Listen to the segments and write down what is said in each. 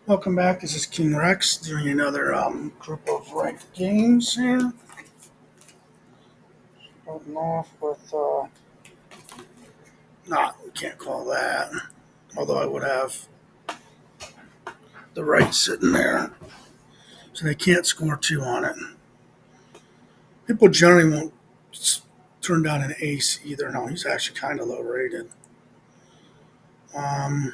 Welcome back. This is King Rex doing another group of ranked games here. Starting off with, we can't call that. Although I would have the right sitting there. So they can't score two on it. People generally won't turn down an ace either. No, he's actually kind of low rated. Um,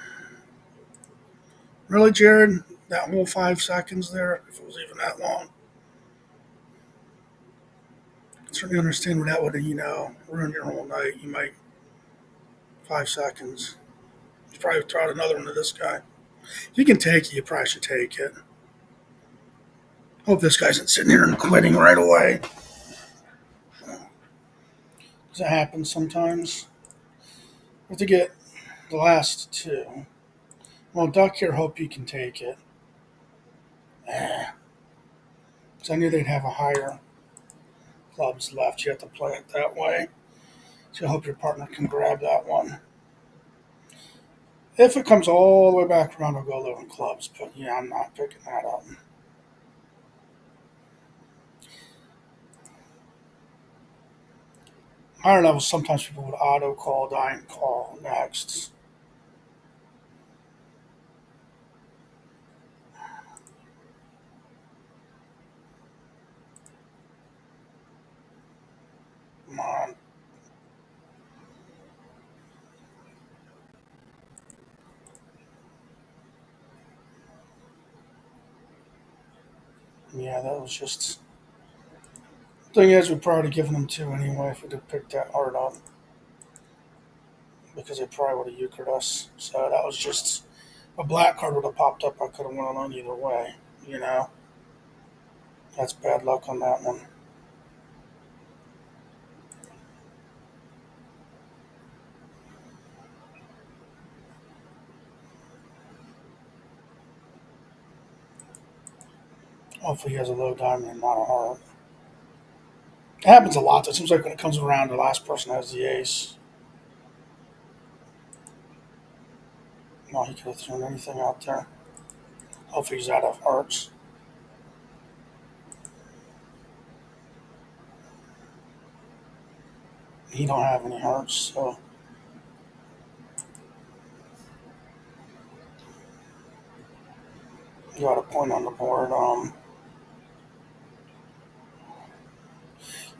really, Jared? That whole 5 seconds there, if it was even that long. I certainly understand what that would, ruin your whole night. You might 5 seconds. You probably throw out another one to this guy. If you can take it, you probably should take it. Hope this guy isn't sitting here and quitting right away. Does that happen sometimes? We have to get the last two. Well, Duck here, hope you can take it. Because I knew they'd have a higher clubs left. You have to play it that way. So I hope your partner can grab that one. If it comes all the way back around, I'll go 11 clubs. But yeah, I'm not picking that up. Higher levels, sometimes people would auto call, die, and call next. Come on. Yeah, that was just. Thing is, we'd probably given them two anyway if we did pick that hard up. Because they probably would have euchred us. So that was just a black card would have popped up. I could have went on either way. You know, that's bad luck on that one. Hopefully, he has a low diamond and not a heart. It happens a lot. It seems like when it comes around, the last person has the ace. No, he could have thrown anything out there. Hopefully, he's out of hearts. He don't have any hearts, so you got a point on the board.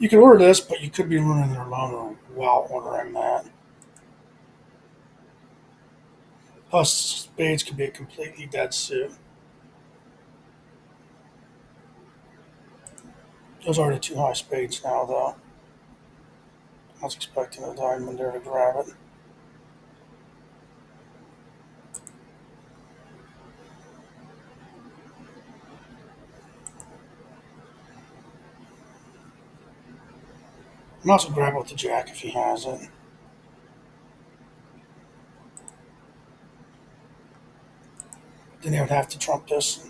You could order this, but you could be ruining their loaner while ordering that. Plus, spades could be a completely dead suit. Those are the two high spades now, though. I was expecting a diamond there to grab it. And also grab it with the jack if he has it. Then they would have to trump this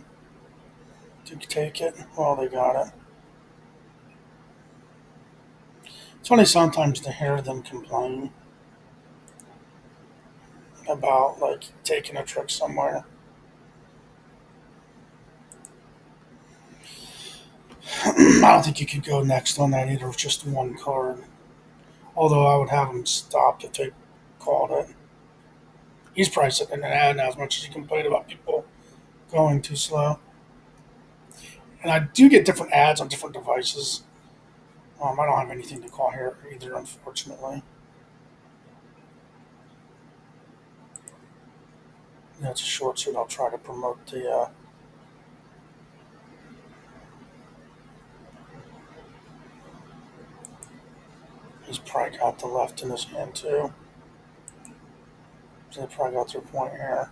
to take it. Well, they got it. It's funny sometimes to hear them complain about like taking a trick somewhere. I don't think you could go next on that either with just one card. Although I would have him stopped if they called it. He's probably sitting in an ad now as much as he complained about people going too slow. And I do get different ads on different devices. I don't have anything to call here either, unfortunately. That's a short suit. I'll try to promote the. He's probably got the left in his hand too. So they probably got their point here.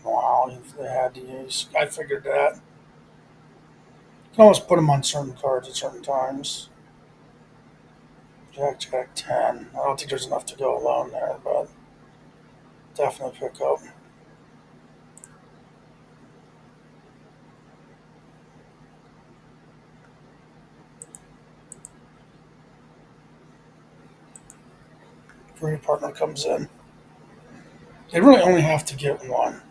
Wow, if they had the ace. I figured that. You can almost put them on certain cards at certain times. Jack, Jack, 10. I don't think there's enough to go alone there, but definitely pick up. Your partner comes in. They really only have to get one.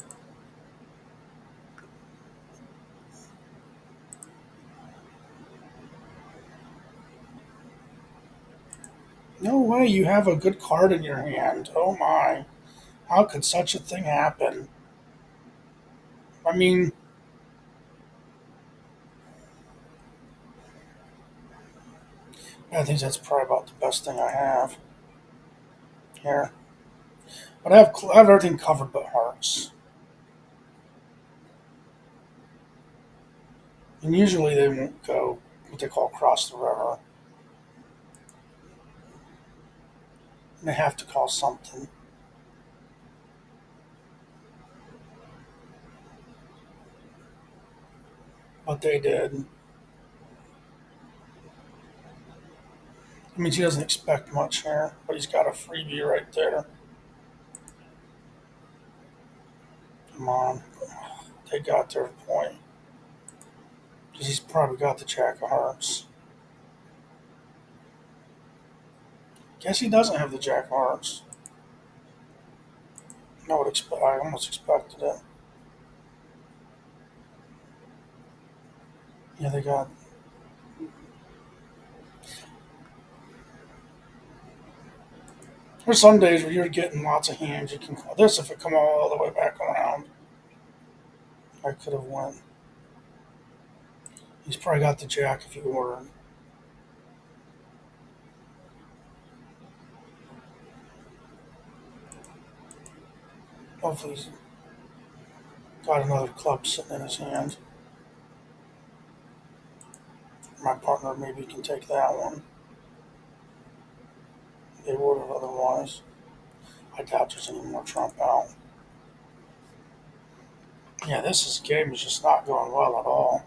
No way, you have a good card in your hand. Oh my. How could such a thing happen? I mean, I think that's probably about the best thing I have here. But I have everything covered but hearts. And usually they won't go what they call cross the river. And they have to call something. But they did. I mean, he doesn't expect much here, but he's got a freebie right there. Come on. They got their point. Because he's probably got the Jack of Hearts. Guess he doesn't have the Jack of Hearts. I almost expected it. Yeah, they got. There's some days where you're getting lots of hands. You can call this if it come all the way back around. I could have won. He's probably got the Jack if he ordered. Hopefully he's got another club sitting in his hand. My partner maybe can take that one. They would have otherwise. I doubt there's any more Trump out. Yeah, game is just not going well at all.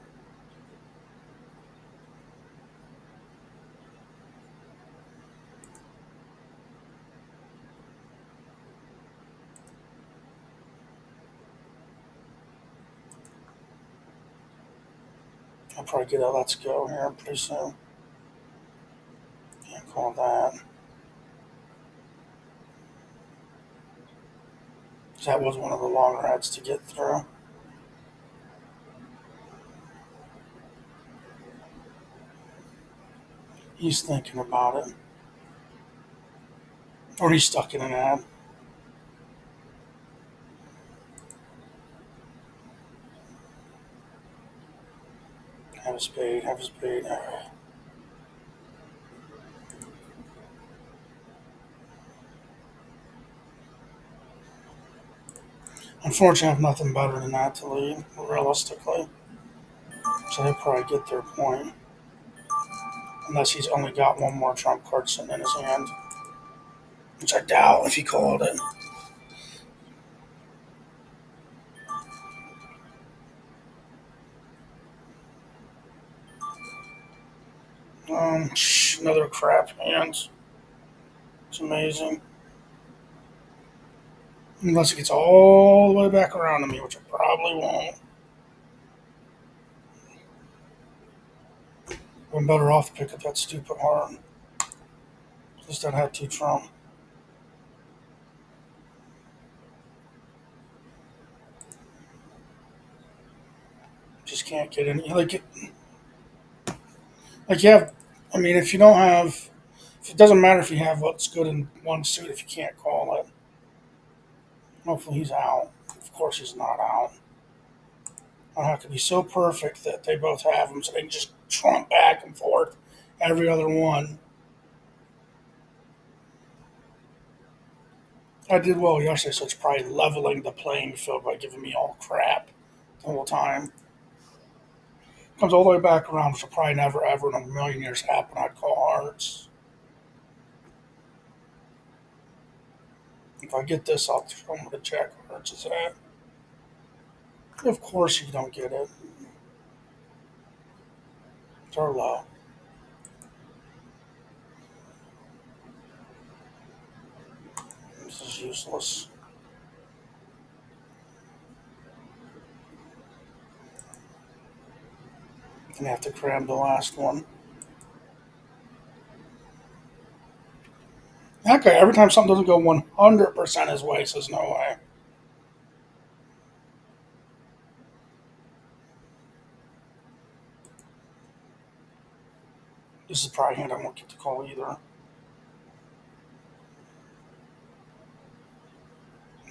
I'll probably get a let's go here pretty soon. Can't call that. 'Cause that was one of the longer ads to get through. He's thinking about it. Or he's stuck in an ad. Have a spade, have a spade. Unfortunately, I have nothing better than that to lead, realistically. So they probably get their point. Unless he's only got one more trump card sitting in his hand. Which I doubt if he called it. Another crap hand. It's amazing. Unless it gets all the way back around to me, which it probably won't. I'm better off to pick up that stupid heart. At least I'd have two trump. Just can't get any. Like you have. I mean, if you don't have, if it doesn't matter if you have what's good in one suit if you can't call it. Hopefully he's out. Of course he's not out. I have to be so perfect that they both have them, so they can just trump back and forth every other one. I did well yesterday, so it's probably leveling the playing field by giving me all crap the whole time. Comes all the way back around, which will probably never ever in a million years happen. I'd call hearts. If I get this, I'll throw him with a jack of hearts. Is that? Of course you don't get it. They're low. This is useless. Gonna have to cram the last one. Okay, every time something doesn't go 100% his way, says no way. This is probably a hand I won't get to call either.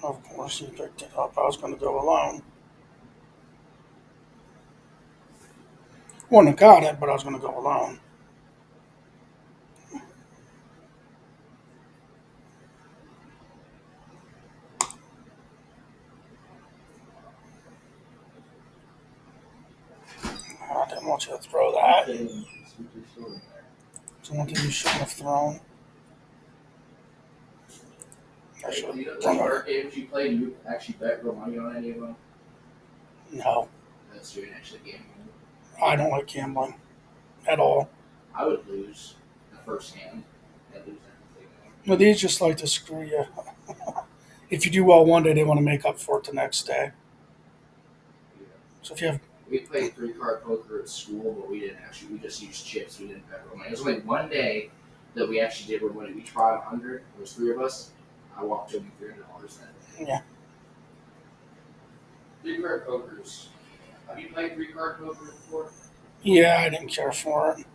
Of course, he picked it up. I was going to go alone. Wouldn't have got it, but I was going to go alone. I didn't want you to throw that. It's one thing you shouldn't have thrown. I Hey, should have you know, the thrown card it. games you played, you actually bet real money on any of them? No, That's doing actually gambling. I don't like gambling at all. I would lose the first hand and lose everything. No, these just like to screw you. If you do well one day, they want to make up for it the next day. Yeah. So if you have, We played 3 card poker at school, but we didn't actually. We just used chips. We didn't bet real money. It was only one day that we actually did where when we each bought 100. There was 3 of us. I walked home with $300 that day. yeah, 3 card pokers. Have you played 3 card poker before? yeah, I didn't care for it.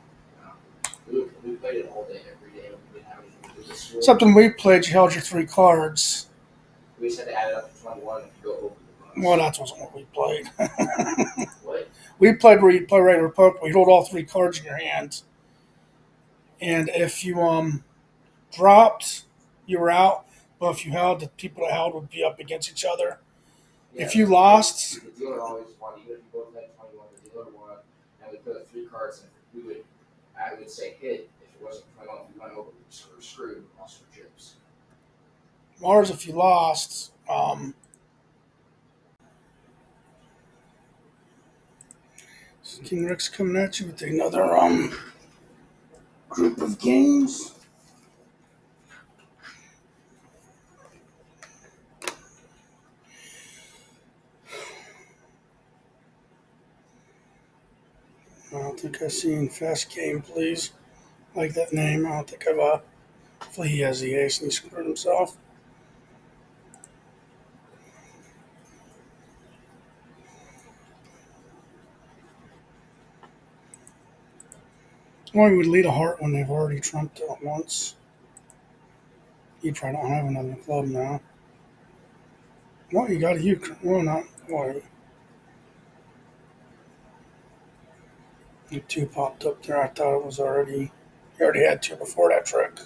We played it all day, every day. We didn't have anything to do at school. Except when we played, you held your 3 cards. We just had to add it up to 21 if you go over the Well, bonus. that wasn't what we played. What? We played where you play regular poker. You hold all 3 cards in your hand, and if you dropped, you were out. But if you held, the people that held would be up against each other. Yeah, If you lost, the dealer always won. Even if you both had 21, the dealer won. And we put 3 cards in. I would say hit if it wasn't 21. If we went over, we were screwed. We lost our chips. Mars, if you lost, King Rick's coming at you with another group of games. I don't think I've seen Fast Game, please. Like that name. I don't think I've. Hopefully he has the ace and he screwed himself. Or he would lead a heart when they've already trumped it once. You probably don't have another club now. Well, you got a Euchre. Well, not quite. The 2 popped up there. I thought it was already. He already had 2 before that trick.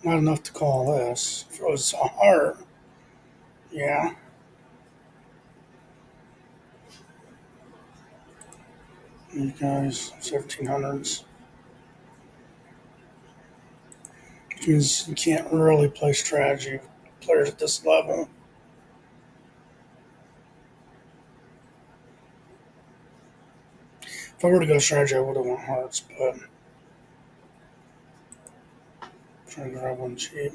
Not enough to call this. If it was a heart, yeah. You guys, 1700s. Which means you can't really play strategy with players at this level. If I were to go strategy, I would have won hearts, but I'm trying to grab one cheap.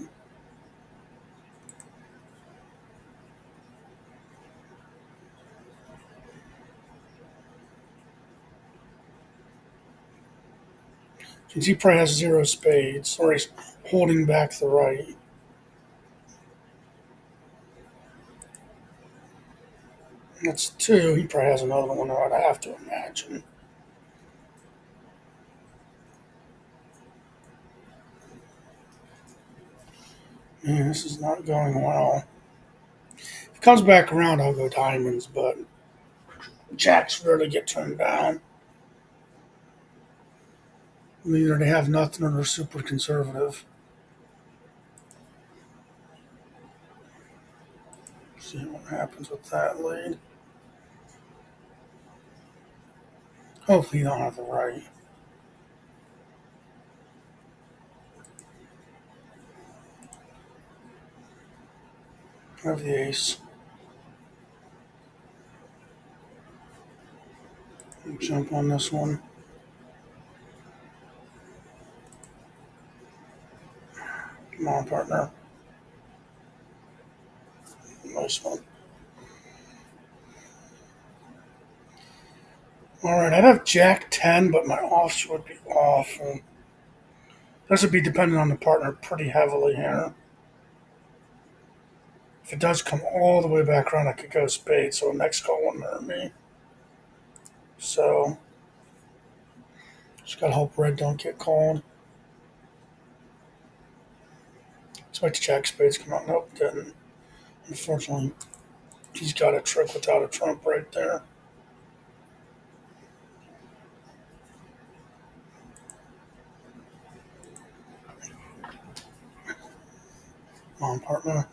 Since he probably has 0 spades, or he's holding back the right. That's 2. He probably has another one, I'd have to imagine. Yeah, this is not going well. If it comes back around, I'll go diamonds, but jacks rarely get turned down. Either they have nothing or they're super conservative. See what happens with that lead. Hopefully, you don't have the right. Have the ace. Jump on this one. Come on, partner. Nice one. All right, I'd have Jack 10, but my offs would be awful. This would be dependent on the partner pretty heavily here. If it does come all the way back around, I could go spade, so the next call wouldn't hurt me. So just gotta hope red don't get called. Expect the jack spades come out. Nope, didn't. Unfortunately, he's got a trick without a trump right there. Come on, partner.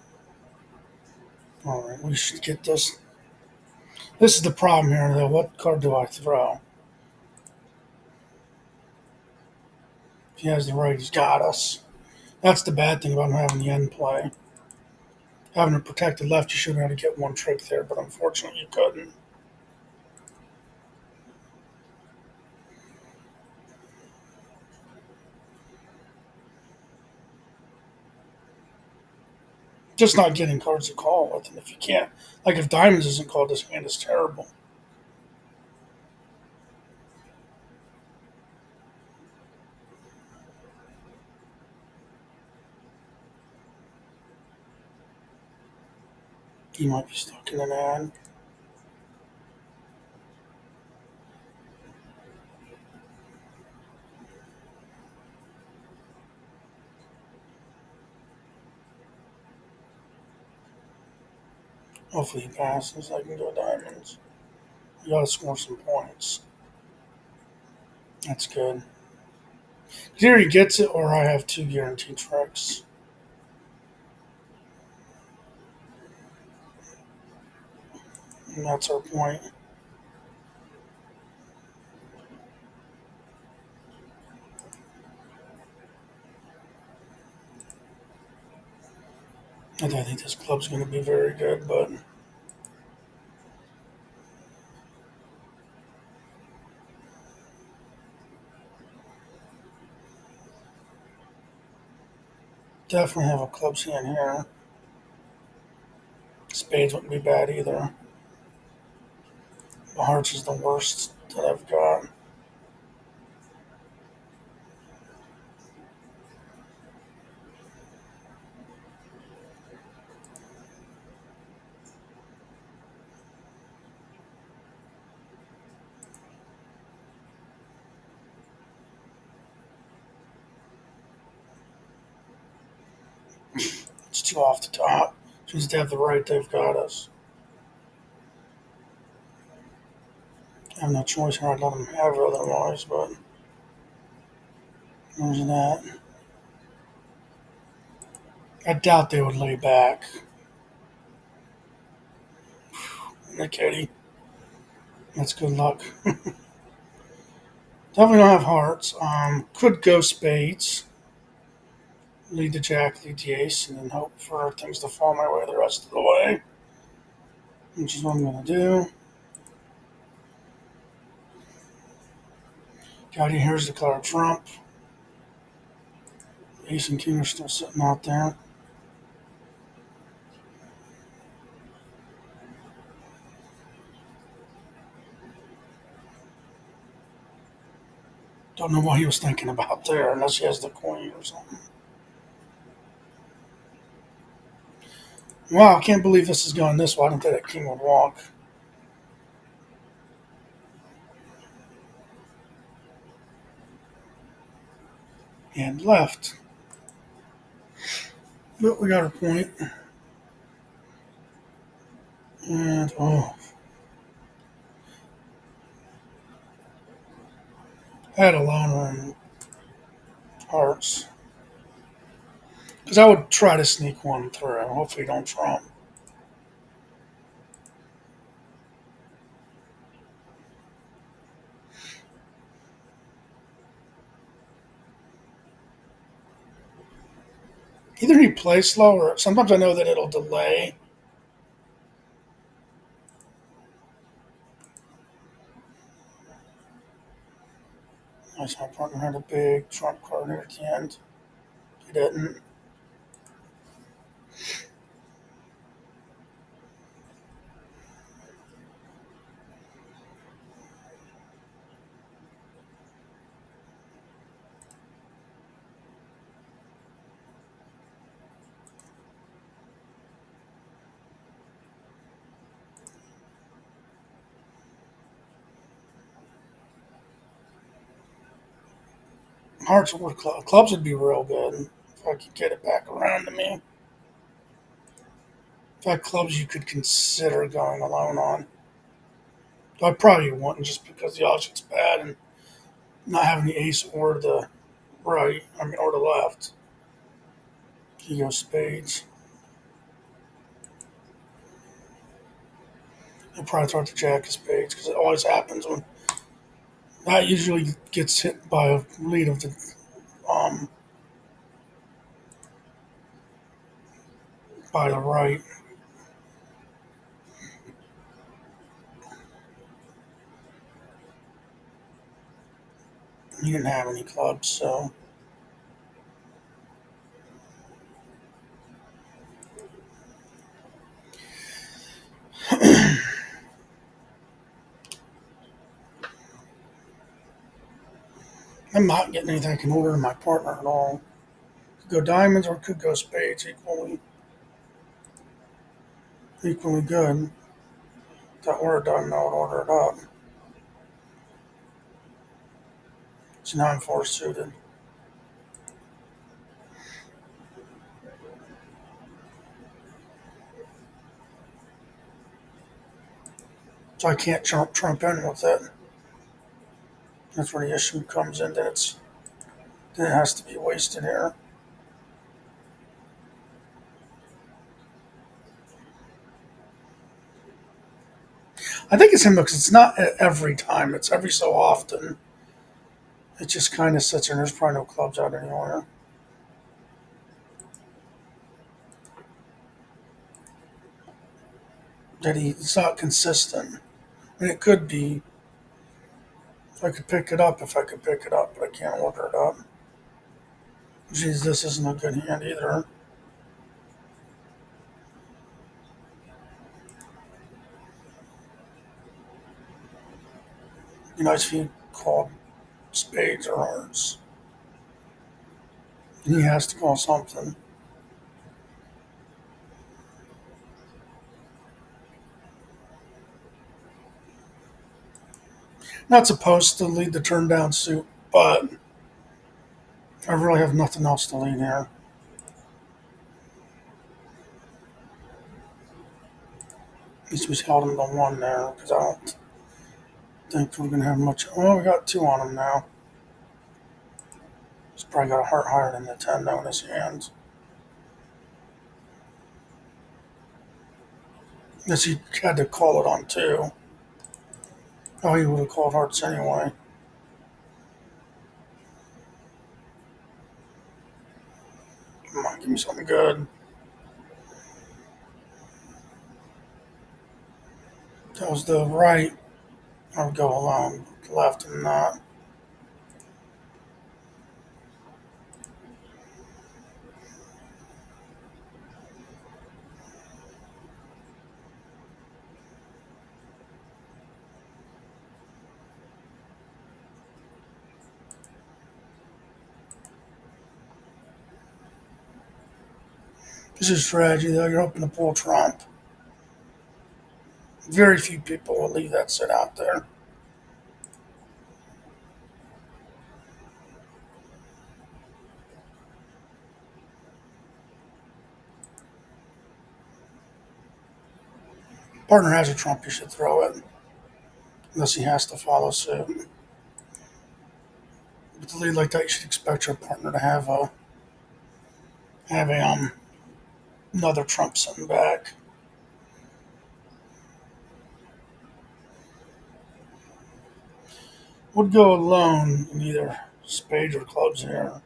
All right, we should get this. This is the problem here, though. What card do I throw? If he has the right, he's got us. That's the bad thing about having the end play. Having a protected left, you should be able to get one trick there, but unfortunately, you couldn't. Just not getting cards to call with, and if you can't, like if diamonds isn't called, this hand is terrible. He might be stuck in an ad. Hopefully he passes. I can go diamonds. You gotta score some points. That's good. Either he gets it or I have two guaranteed tricks. And that's our point. I don't think this club's going to be very good, but definitely have a clubs hand here. Spades wouldn't be bad either. The hearts is the worst that I've got. It's two off the top. Since they have the right, they've got us. I have no choice here. I'd let them have it otherwise, but there's that. I doubt they would lay back. The kitty. That's good luck. Definitely don't have hearts. Could go spades. Lead the jack, lead the ace, and then hope for things to fall my way the rest of the way. Which is what I'm going to do. Got here, here's the card trump. Ace and king are still sitting out there. Don't know what he was thinking about there, unless he has the queen or something. Wow, I can't believe this is going this way. I didn't think that king would walk. And left. But we got a point. And, oh, had a loner and hearts. Because I would try to sneak one through. Hopefully, don't trump. Either he plays slow or sometimes I know that it'll delay. Nice, my partner had a big trump card there at the end. He didn't. Hearts or clubs would be real good if I could get it back around to me. In fact, clubs you could consider going alone on. I probably wouldn't just because the option's bad and not having the ace or the right, I mean, or the left. You go spades. You'll probably throw out the jack of spades because it always happens when that usually gets hit by a lead of the um by the right. He didn't have any clubs, so I'm not getting anything I can order to my partner at all. Could go diamonds or could go spades equally good. If that were done, I would order it up. So now I'm four suited. So I can't trump in with it. That's where the issue comes in. Then it has to be wasted here. I think it's him because it's not every time. It's every so often. It just kind of sits there. And there's probably no clubs out anywhere. It's not consistent. And it could be. I could pick it up if I could pick it up, but I can't order it up. Geez, this isn't a good hand either. It'd be nice if he called spades or hearts. And he has to call something. Not supposed to lead the turn down suit, but I really have nothing else to lead here. At least we held him to one there because I don't think we're going to have much. Well, we got two on him now. He's probably got a heart higher than the 10 now in his hands. Guess he had to call it on two. Oh, he would have called hearts anyway. Come on, give me something good. That was the right. I would go alone. The left and not. This is strategy, though. You're hoping to pull Trump. Very few people will leave that sit out there. Partner has a Trump, you should throw it. Unless he has to follow suit. With a lead like that, you should expect your partner to have a another Trump sitting back. Would go alone in either spades or clubs here.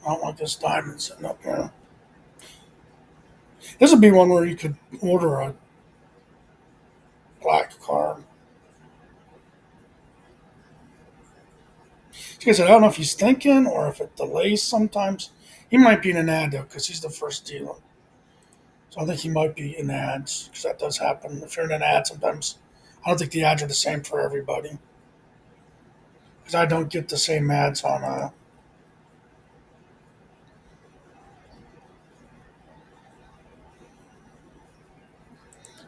I don't like this diamond sitting up here. This would be one where you could order a black card. Like I said, I don't know if he's thinking or if it delays sometimes. He might be in an ad though, because he's the first dealer. So I think he might be in ads, because that does happen. If you're in an ad, sometimes I don't think the ads are the same for everybody. Because I don't get the same ads on I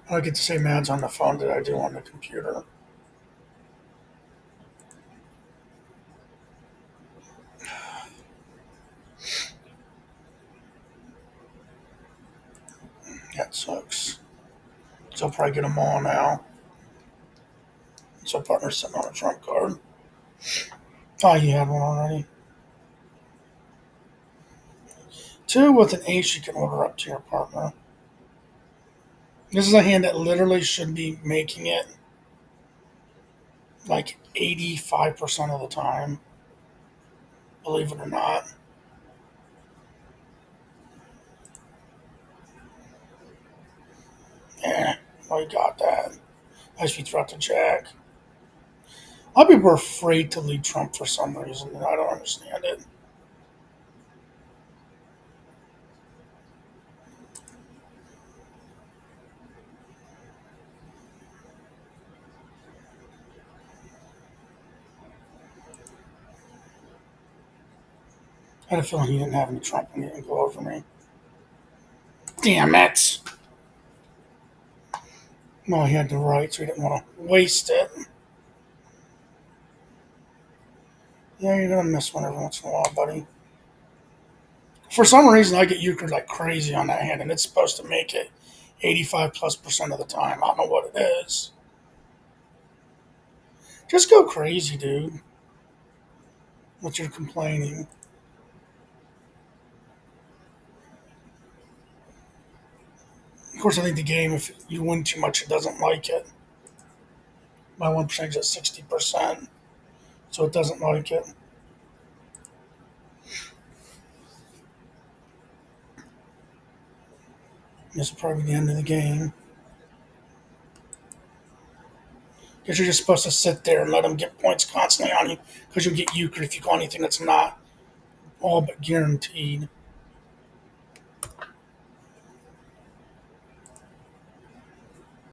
don't get the same ads on the phone that I do on the computer. That sucks. So I'll probably get them all now. So partner's sitting on a trump card. Oh, you had one already. Two with an ace you can order up to your partner. This is a hand that literally should be making it like 85% of the time, believe it or not. Yeah, well, you got that. Nice if you throw out the jack. A lot of people are afraid to lead Trump for some reason, and I don't understand it. I had a feeling he didn't have any Trump and he didn't go over me. Damn it! Well, he had the right, so he didn't want to waste it. Yeah, you're gonna miss one every once in a while, buddy. For some reason, I get euchred like crazy on that hand, and it's supposed to make it 85+% of the time. I don't know what it is. Just go crazy, dude. What you're complaining. Of course, I think the game, if you win too much, it doesn't like it. My 1% is at 60%, so it doesn't like it. This will probably be the end of the game. Because you're just supposed to sit there and let them get points constantly on you, because you'll get euchred if you call anything that's not all but guaranteed.